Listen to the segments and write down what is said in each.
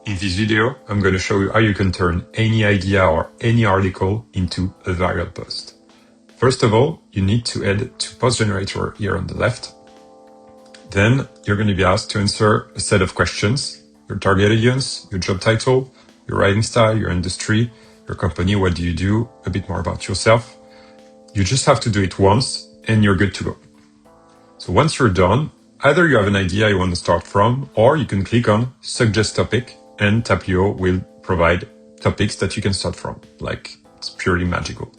In this video, I'm going to show you how you can turn any idea or any article into a viral post. First of all, you need to add to post generator here on the left. Then you're going to be asked to answer a set of questions: your target audience, your job title, your writing style, your industry, your company, what do you do, a bit more about yourself. You just have to do it once and you're good to go. So once you're done, either you have an idea you want to start from, or you can click on suggest topic and Tapio will provide topics that you can start from. Like, it's purely magical.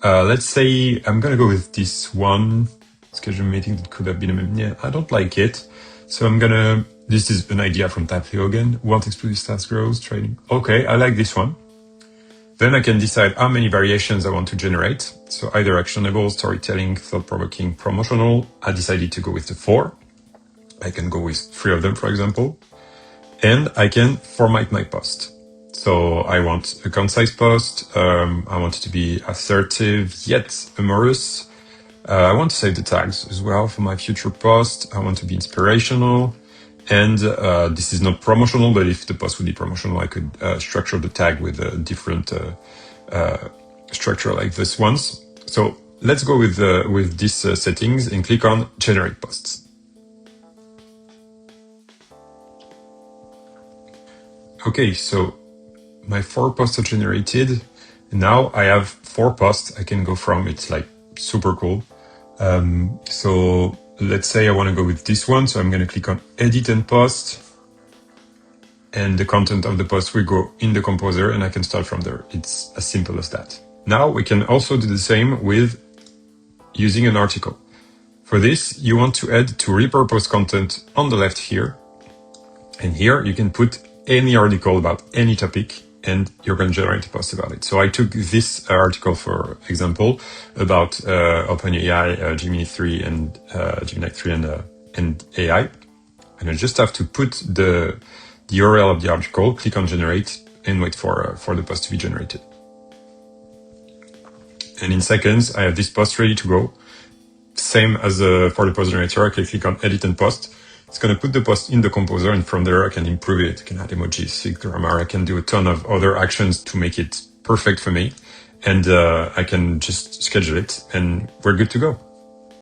Let's say I'm going to go with this one. Schedule meeting that could have been I don't like it. So this is an idea from Tapio again. Want exclusive stats growth, trading. Okay, I like this one. Then I can decide how many variations I want to generate. So either actionable, storytelling, thought-provoking, promotional. I decided to go with the 4. I can go with 3 of them, for example. And I can format my post. So I want a concise post. I want it to be assertive, yet humorous. I want to save the tags as well for my future post. I want to be inspirational. And this is not promotional, but if the post would be promotional, I could structure the tag with a different structure like this ones. So let's go with these settings and click on Generate Posts. Okay, so my 4 posts are generated. Now I have 4 posts I can go from. It's like super cool. So let's say I want to go with this one. So I'm going to click on Edit and Post. And the content of the post will go in the composer and I can start from there. It's as simple as that. Now we can also do the same with using an article. For this, you want to add to Repurpose Content on the left here. And here you can put any article about any topic and you're going to generate a post about it. So I took this article, for example, about OpenAI, Gemini 3 and AI. And I just have to put the URL of the article, click on generate and wait for the post to be generated. And in seconds, I have this post ready to go. Same as for the post generator, I can click on edit and post. It's going to put the post in the composer, and from there I can improve it. I can add emojis, fix grammar. I can do a ton of other actions to make it perfect for me. And I can just schedule it and we're good to go.